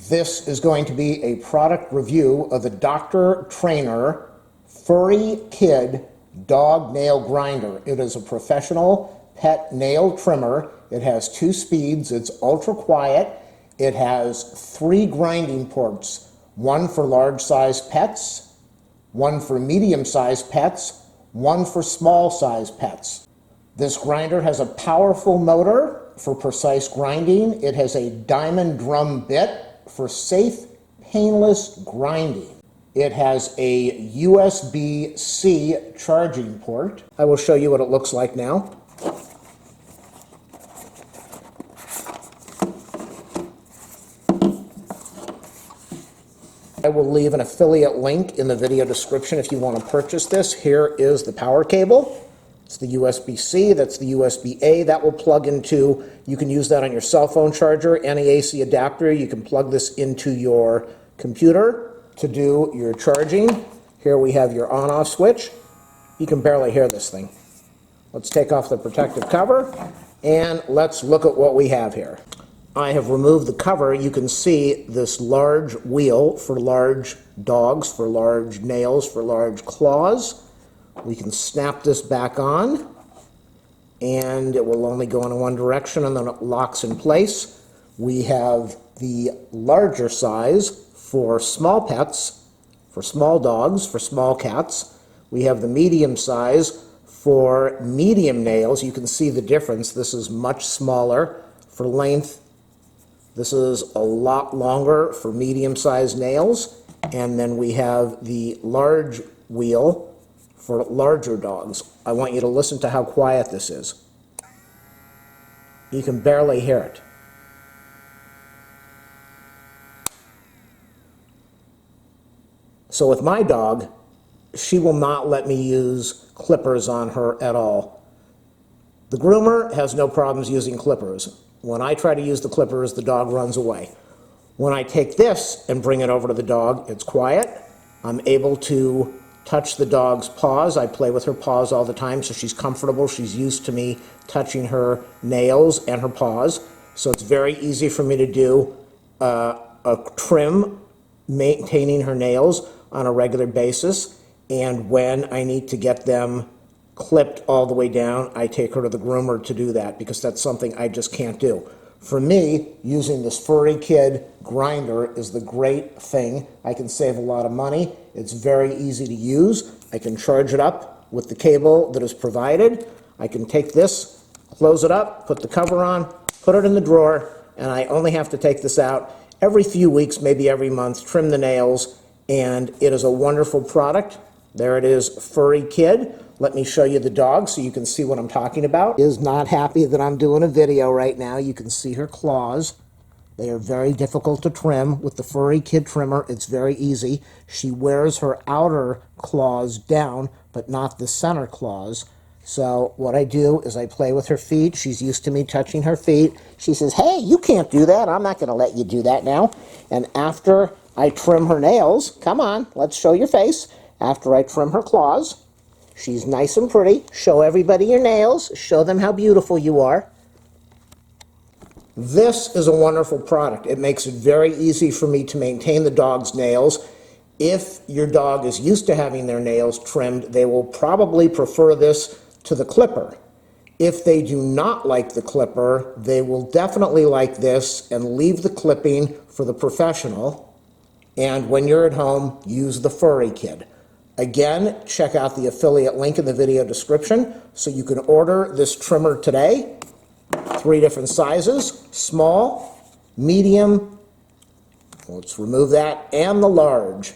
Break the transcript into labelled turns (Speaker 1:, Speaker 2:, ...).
Speaker 1: This is going to be a product review of the Dr. Trainer Furrykid Dog Nail Grinder. It is a professional pet nail trimmer. It has 2 speeds. It's ultra quiet. It has 3 grinding ports, one for large-sized pets, one for medium-sized pets, one for small-sized pets. This grinder has a powerful motor for precise grinding. It has a diamond drum bit for safe, painless grinding. It has a USB-C charging port. I will show you what it looks like now. I will leave an affiliate link in the video description if you want to purchase this. Here is the power cable. It's the USB-C, that's the USB-A. That will plug into, you can use that on your cell phone charger, any AC adapter. You can plug this into your computer to do your charging. Here we have your on-off switch. You can barely hear this thing. Let's take off the protective cover and let's look at what we have here. I have removed the cover. You can see this large wheel for large dogs, for large nails, for large claws. We can snap this back on and it will only go in one direction and then it locks in place. We have the larger size for small pets, for small dogs, for small cats. We have the medium size for medium nails. You can see the difference. This is much smaller for length. This is a lot longer for medium-sized nails. And then we have the large wheel for larger dogs. I want you to listen to how quiet this is. You can barely hear it. So with my dog, she will not let me use clippers on her at all. The groomer has no problems using clippers. When I try to use the clippers, the dog runs away. When I take this and bring it over to the dog, it's quiet. I'm able to touch the dog's paws. I play with her paws all the time, so she's comfortable. She's used to me touching her nails and her paws. So it's very easy for me to do a trim, maintaining her nails on a regular basis. And when I need to get them clipped all the way down, I take her to the groomer to do that because that's something I just can't do. For me, using this Furrykid grinder is the great thing. I can save a lot of money. It's very easy to use. I can charge it up with the cable that is provided. I can take this, close it up, put the cover on, put it in the drawer, and I only have to take this out every few weeks, maybe every month, trim the nails, and it is a wonderful product. There it is, Furrykid. Let me show you the dog so you can see what I'm talking about. She is not happy that I'm doing a video right now. You can see her claws. They are very difficult to trim. With the Furrykid trimmer, it's very easy. She wears her outer claws down, but not the center claws. So what I do is I play with her feet. She's used to me touching her feet. She says, "Hey, you can't do that. I'm not going to let you do that now." And after I trim her nails, come on, let's show your face. After I trim her claws, she's nice and pretty. Show everybody your nails. Show them how beautiful you are. This is a wonderful product. It makes it very easy for me to maintain the dog's nails. If your dog is used to having their nails trimmed, they will probably prefer this to the clipper. If they do not like the clipper, they will definitely like this and leave the clipping for the professional. And when you're at home, use the Furrykid. Again, check out the affiliate link in the video description so you can order this trimmer today. 3 different sizes, small, medium, let's remove that, and the large.